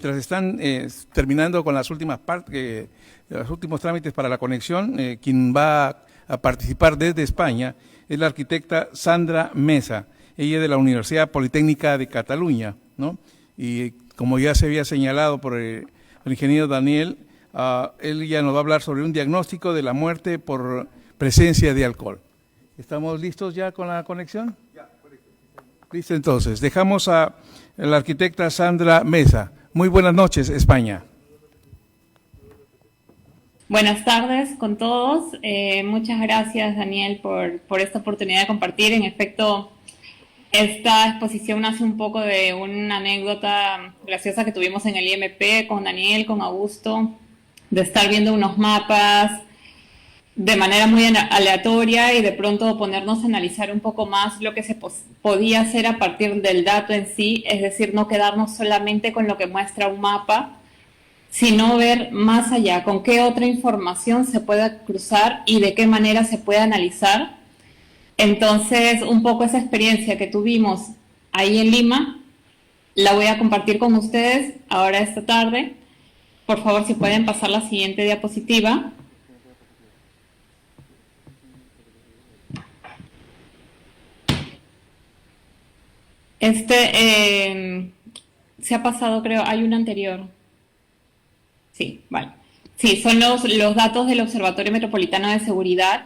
mientras están terminando con las últimas los últimos trámites para la conexión, quien va a participar desde España es la arquitecta Sandra Mesa. Ella es de la Universidad Politécnica de Cataluña, ¿no? Y como ya se había señalado por el ingeniero Daniel, él ya nos va a hablar sobre un diagnóstico de la muerte por presencia de alcohol. ¿Estamos listos ya con la conexión? Ya, correcto. Listo, entonces. Dejamos a la arquitecta Sandra Mesa. Muy buenas noches, España. Buenas tardes con todos. Muchas gracias, Daniel, por esta oportunidad de compartir. En efecto, esta exposición nace un poco de una anécdota graciosa que tuvimos en el IMP con Daniel, con Augusto, de estar viendo unos mapas de manera muy aleatoria y de pronto ponernos a analizar un poco más lo que se podía hacer a partir del dato en sí, es decir, no quedarnos solamente con lo que muestra un mapa, sino ver más allá, con qué otra información se puede cruzar y de qué manera se puede analizar. Entonces, un poco esa experiencia que tuvimos ahí en Lima, la voy a compartir con ustedes ahora esta tarde. Por favor, si pueden pasar la siguiente diapositiva. Se ha pasado, creo, hay una anterior. Sí, vale. Sí, son los datos del Observatorio Metropolitano de Seguridad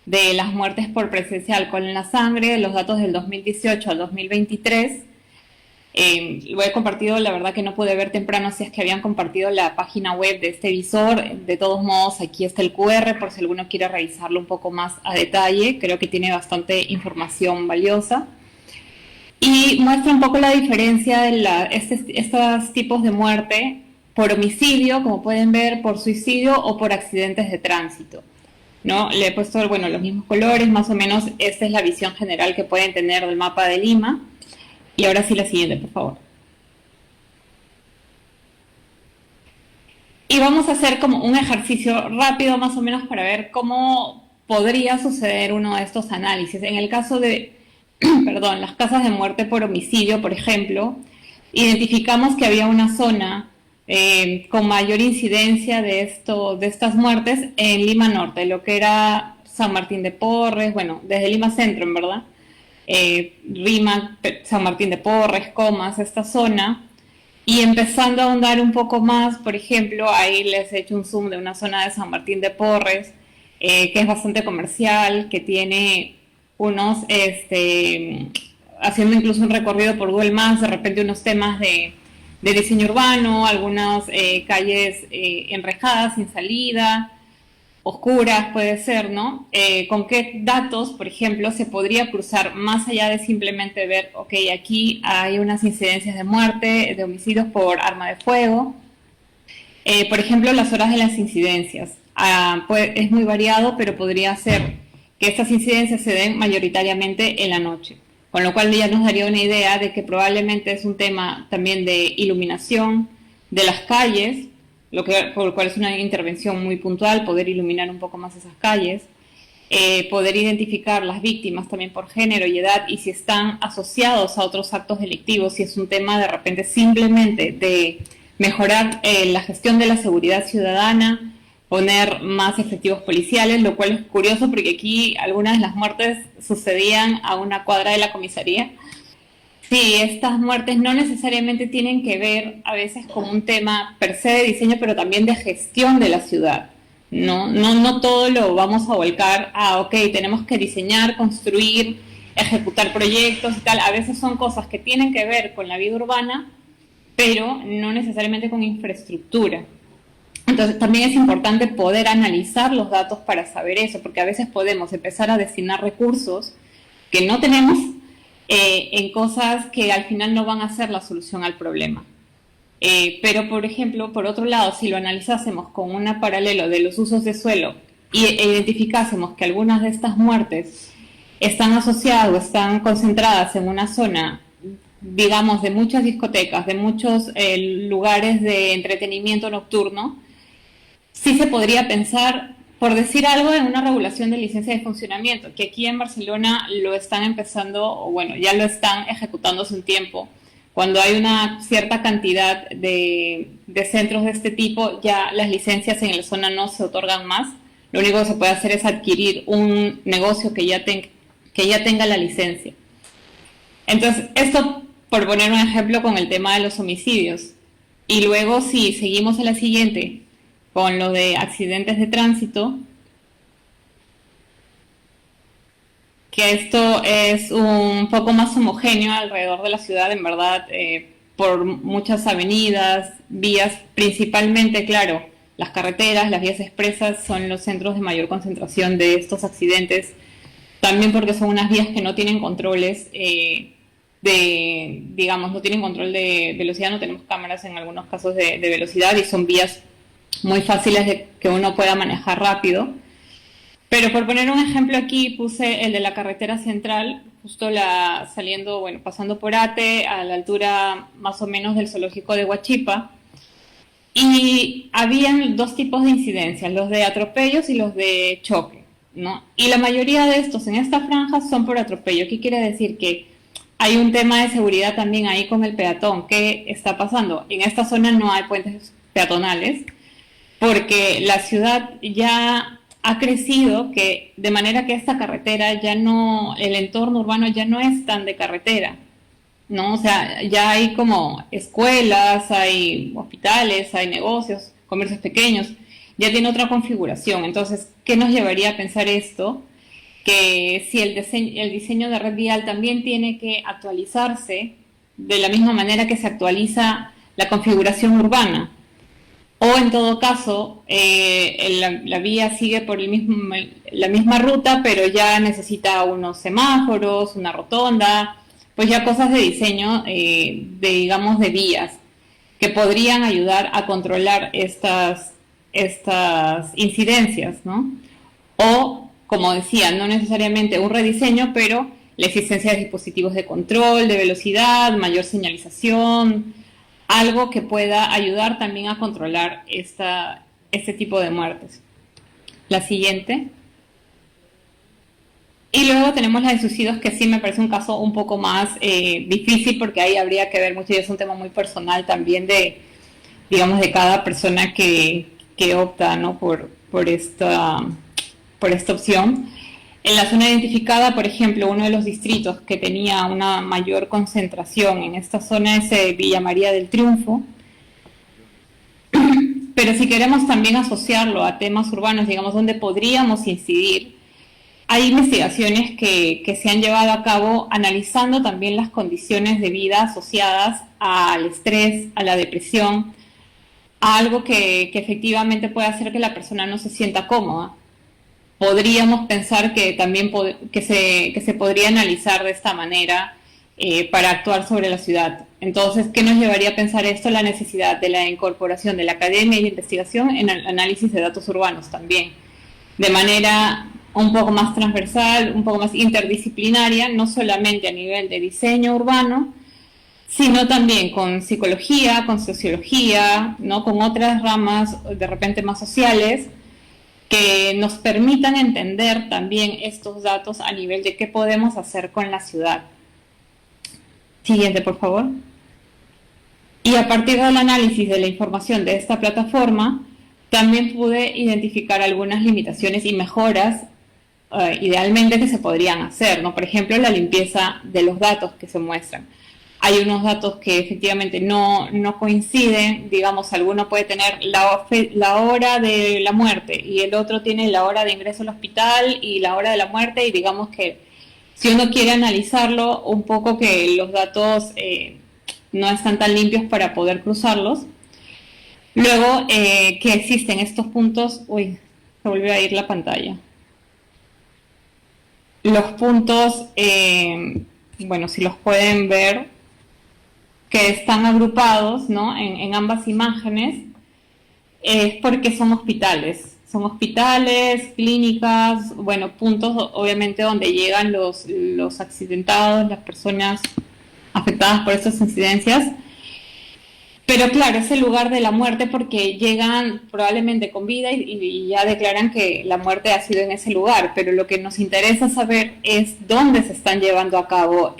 de las muertes por presencia de alcohol en la sangre, los datos del 2018 al 2023. Lo he compartido, la verdad que no pude ver temprano si es que habían compartido la página web de este visor. De todos modos, aquí está el QR por si alguno quiere revisarlo un poco más a detalle. Creo que tiene bastante información valiosa. Y muestra un poco la diferencia de estos tipos de muerte por homicidio, como pueden ver, por suicidio o por accidentes de tránsito, ¿no? Le he puesto, bueno, los mismos colores, más o menos esta es la visión general que pueden tener del mapa de Lima. Y ahora sí la siguiente, por favor. Y vamos a hacer como un ejercicio rápido más o menos para ver cómo podría suceder uno de estos análisis. En el caso de, perdón, las casas de muerte por homicidio, por ejemplo, identificamos que había una zona con mayor incidencia de estas muertes en Lima Norte, lo que era San Martín de Porres, bueno, desde Lima Centro, en verdad, Rima, San Martín de Porres, Comas, esta zona, y empezando a ahondar un poco más, por ejemplo, ahí les he hecho un zoom de una zona de San Martín de Porres, que es bastante comercial, que tiene unos, haciendo incluso un recorrido por Google Maps, de repente unos temas de diseño urbano, algunas calles enrejadas, sin salida, oscuras puede ser, ¿no? ¿Con qué datos, por ejemplo, se podría cruzar más allá de simplemente ver, ok, aquí hay unas incidencias de muerte, de homicidios por arma de fuego? Por ejemplo, las horas de las incidencias. Es muy variado, pero podría ser que estas incidencias se den mayoritariamente en la noche, con lo cual ya nos daría una idea de que probablemente es un tema también de iluminación de las calles, por lo cual es una intervención muy puntual, poder iluminar un poco más esas calles, poder identificar las víctimas también por género y edad y si están asociados a otros actos delictivos, si es un tema de repente simplemente de mejorar la gestión de la seguridad ciudadana, poner más efectivos policiales, lo cual es curioso porque aquí algunas de las muertes sucedían a una cuadra de la comisaría. Sí, estas muertes no necesariamente tienen que ver a veces con un tema per se de diseño, pero también de gestión de la ciudad. No todo lo vamos a volcar a, ok, tenemos que diseñar, construir, ejecutar proyectos y tal. A veces son cosas que tienen que ver con la vida urbana, pero no necesariamente con infraestructura. Entonces también es importante poder analizar los datos para saber eso, porque a veces podemos empezar a destinar recursos que no tenemos en cosas que al final no van a ser la solución al problema. Pero, por ejemplo, por otro lado, si lo analizásemos con un paralelo de los usos de suelo e identificásemos que algunas de estas muertes están asociadas o están concentradas en una zona, digamos, de muchas discotecas, de muchos lugares de entretenimiento nocturno, sí se podría pensar, por decir algo, en una regulación de licencia de funcionamiento, que aquí en Barcelona lo están empezando, o bueno, ya lo están ejecutando hace un tiempo, Cuando hay una cierta cantidad de centros de este tipo, ya las licencias en la zona no se otorgan más. Lo único que se puede hacer es adquirir un negocio que ya tenga la licencia. Entonces, esto por poner un ejemplo con el tema de los homicidios. Y luego, si seguimos a la siguiente, con lo de accidentes de tránsito, que esto es un poco más homogéneo alrededor de la ciudad, en verdad, por muchas avenidas, vías, principalmente, claro, las carreteras, las vías expresas son los centros de mayor concentración de estos accidentes, también porque son unas vías que no tienen controles no tienen control de velocidad, no tenemos cámaras en algunos casos de velocidad y son vías muy fáciles de que uno pueda manejar rápido. Pero por poner un ejemplo aquí, puse el de la carretera central, justo pasando por Ate, a la altura más o menos del zoológico de Huachipa, y habían dos tipos de incidencias, los de atropellos y los de choque, ¿no? Y la mayoría de estos en esta franja son por atropello. ¿Qué quiere decir? Que hay un tema de seguridad también ahí con el peatón. ¿Qué está pasando? En esta zona no hay puentes peatonales, porque la ciudad ya ha crecido, de manera que esta carretera el entorno urbano ya no es tan de carretera, ¿no? O sea, ya hay como escuelas, hay hospitales, hay negocios, comercios pequeños, ya tiene otra configuración. Entonces, ¿qué nos llevaría a pensar esto? Que si el diseño de red vial también tiene que actualizarse de la misma manera que se actualiza la configuración urbana. O en todo caso, la vía sigue por la misma ruta, pero ya necesita unos semáforos, una rotonda, pues ya cosas de diseño, de vías, que podrían ayudar a controlar estas incidencias, ¿no? O, como decía, no necesariamente un rediseño, pero la existencia de dispositivos de control, de velocidad, mayor señalización, algo que pueda ayudar también a controlar este tipo de muertes. La siguiente. Y luego tenemos la de suicidios, que sí me parece un caso un poco más difícil, porque ahí habría que ver mucho, y es un tema muy personal también de cada persona que opta, ¿no? por esta opción. En la zona identificada, por ejemplo, uno de los distritos que tenía una mayor concentración en esta zona es Villa María del Triunfo. Pero si queremos también asociarlo a temas urbanos, donde podríamos incidir, hay investigaciones que se han llevado a cabo analizando también las condiciones de vida asociadas al estrés, a la depresión, a algo que efectivamente puede hacer que la persona no se sienta cómoda. Podríamos pensar que también que se podría analizar de esta manera para actuar sobre la ciudad. Entonces, ¿qué nos llevaría a pensar esto? La necesidad de la incorporación de la academia y de investigación en el análisis de datos urbanos también, de manera un poco más transversal, un poco más interdisciplinaria, no solamente a nivel de diseño urbano, sino también con psicología, con sociología, ¿no? Con otras ramas de repente más sociales, que nos permitan entender también estos datos a nivel de qué podemos hacer con la ciudad. Siguiente, por favor. Y a partir del análisis de la información de esta plataforma, también pude identificar algunas limitaciones y mejoras, idealmente, que se podrían hacer, ¿no? Por ejemplo, la limpieza de los datos que se muestran. Hay unos datos que efectivamente no coinciden, alguno puede tener la hora de la muerte y el otro tiene la hora de ingreso al hospital y la hora de la muerte, y que si uno quiere analizarlo un poco, que los datos no están tan limpios para poder cruzarlos. Luego, que existen estos puntos, se volvió a ir la pantalla. Los puntos, si los pueden ver, que están agrupados, ¿no? en ambas imágenes, es porque son hospitales. Son hospitales, clínicas, puntos obviamente donde llegan los accidentados, las personas afectadas por estas incidencias. Pero claro, es el lugar de la muerte porque llegan probablemente con vida y ya declaran que la muerte ha sido en ese lugar. Pero lo que nos interesa saber es dónde se están llevando a cabo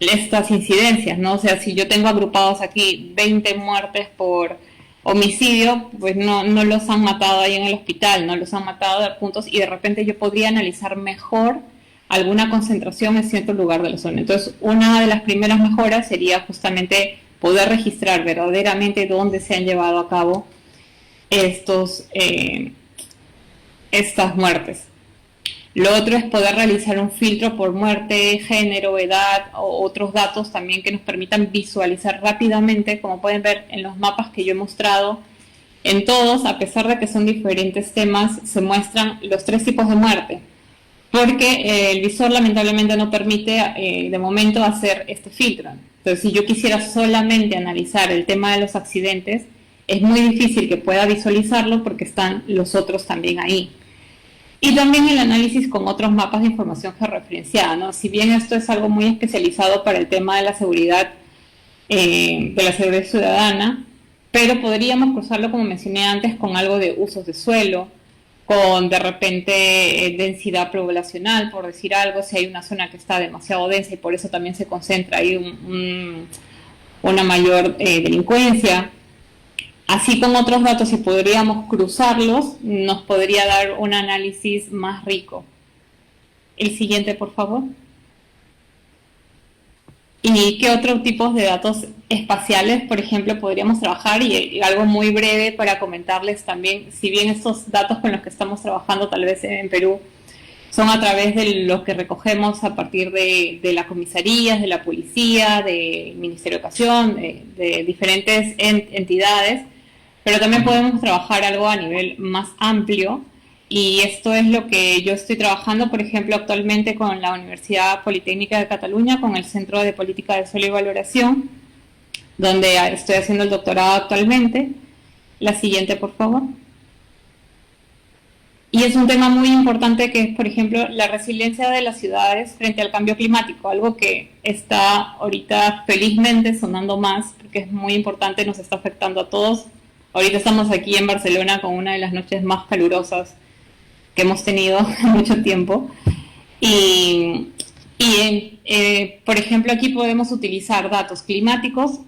estas incidencias, ¿no? O sea, si yo tengo agrupados aquí 20 muertes por homicidio, pues no los han matado ahí en el hospital, no los han matado de puntos, y de repente yo podría analizar mejor alguna concentración en cierto lugar de la zona. Entonces, una de las primeras mejoras sería justamente poder registrar verdaderamente dónde se han llevado a cabo estas muertes. Lo otro es poder realizar un filtro por muerte, género, edad o otros datos también que nos permitan visualizar rápidamente, como pueden ver en los mapas que yo he mostrado. En todos, a pesar de que son diferentes temas, se muestran los 3 tipos de muerte, porque el visor lamentablemente no permite de momento hacer este filtro. Entonces, si yo quisiera solamente analizar el tema de los accidentes, es muy difícil que pueda visualizarlo porque están los otros también ahí. Y también el análisis con otros mapas de información georreferenciada, ¿no? Si bien esto es algo muy especializado para el tema de la seguridad ciudadana, pero podríamos cruzarlo, como mencioné antes, con algo de usos de suelo, con de repente densidad poblacional, por decir algo, si hay una zona que está demasiado densa y por eso también se concentra ahí una mayor delincuencia. Así con otros datos, si podríamos cruzarlos, nos podría dar un análisis más rico. El siguiente, por favor. ¿Y qué otros tipos de datos espaciales, por ejemplo, podríamos trabajar? Y algo muy breve para comentarles también, si bien estos datos con los que estamos trabajando tal vez en Perú son a través de lo que recogemos a partir de las comisarías, de la policía, del Ministerio de Educación, de diferentes entidades, pero también podemos trabajar algo a nivel más amplio, y esto es lo que yo estoy trabajando, por ejemplo, actualmente con la Universidad Politécnica de Cataluña, con el Centro de Política de Suelo y Valoración, donde estoy haciendo el doctorado actualmente. La siguiente, por favor. Y es un tema muy importante que es, por ejemplo, la resiliencia de las ciudades frente al cambio climático, algo que está ahorita felizmente sonando más, porque es muy importante, nos está afectando a todos. Ahorita estamos aquí en Barcelona con una de las noches más calurosas que hemos tenido en mucho tiempo. Por ejemplo, aquí podemos utilizar datos climáticos,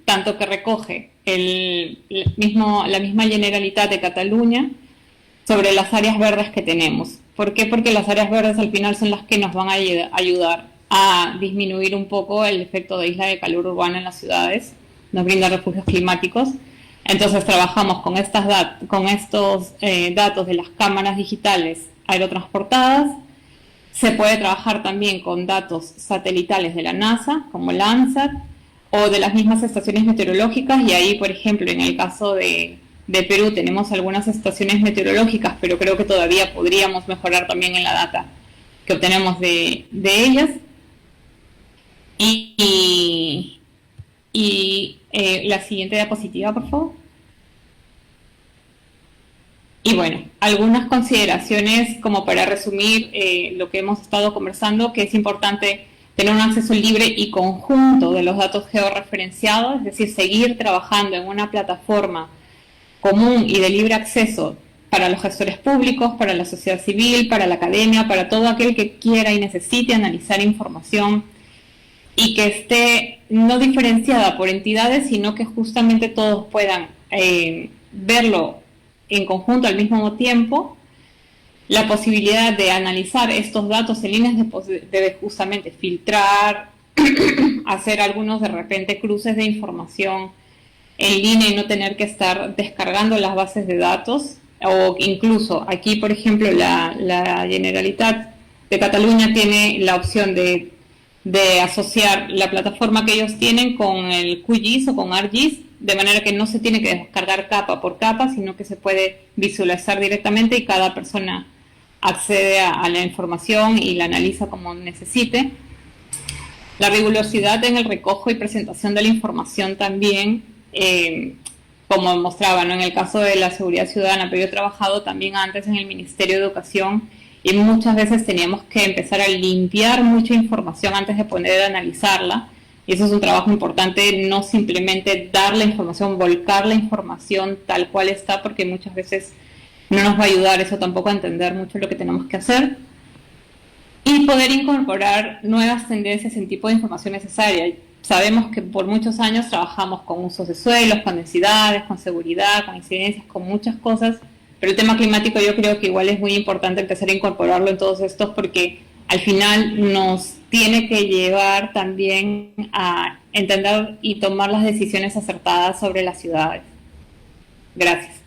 tanto que recoge la misma Generalitat de Cataluña sobre las áreas verdes que tenemos. ¿Por qué? Porque las áreas verdes al final son las que nos van a ayudar a disminuir un poco el efecto de isla de calor urbana en las ciudades, nos brinda refugios climáticos. Entonces trabajamos con estos datos de las cámaras digitales aerotransportadas. Se puede trabajar también con datos satelitales de la NASA, como Landsat, o de las mismas estaciones meteorológicas, y ahí, por ejemplo, en el caso de Perú tenemos algunas estaciones meteorológicas, pero creo que todavía podríamos mejorar también en la data que obtenemos de ellas. La siguiente diapositiva, por favor. Y bueno, algunas consideraciones como para resumir lo que hemos estado conversando, que es importante tener un acceso libre y conjunto de los datos georreferenciados, es decir, seguir trabajando en una plataforma común y de libre acceso para los gestores públicos, para la sociedad civil, para la academia, para todo aquel que quiera y necesite analizar información, y que esté no diferenciada por entidades, sino que justamente todos puedan verlo en conjunto al mismo tiempo. La posibilidad de analizar estos datos en líneas de justamente filtrar, hacer algunos de repente cruces de información en línea y no tener que estar descargando las bases de datos, o incluso aquí, por ejemplo, la Generalitat de Cataluña tiene la opción de asociar la plataforma que ellos tienen con el QGIS o con ArcGIS, de manera que no se tiene que descargar capa por capa, sino que se puede visualizar directamente y cada persona accede a la información y la analiza como necesite. La rigurosidad en el recojo y presentación de la información también, como mostraba, ¿no?, en el caso de la seguridad ciudadana, pero yo he trabajado también antes en el Ministerio de Educación y muchas veces teníamos que empezar a limpiar mucha información antes de poder analizarla. Y eso es un trabajo importante, no simplemente dar la información, volcar la información tal cual está, porque muchas veces no nos va a ayudar eso tampoco a entender mucho lo que tenemos que hacer. y poder incorporar nuevas tendencias en tipo de información necesaria. Sabemos que por muchos años trabajamos con usos de suelos, con densidades, con seguridad, con incidencias, con muchas cosas, pero el tema climático yo creo que igual es muy importante empezar a incorporarlo en todos estos porque al final nos tiene que llevar también a entender y tomar las decisiones acertadas sobre las ciudades. Gracias.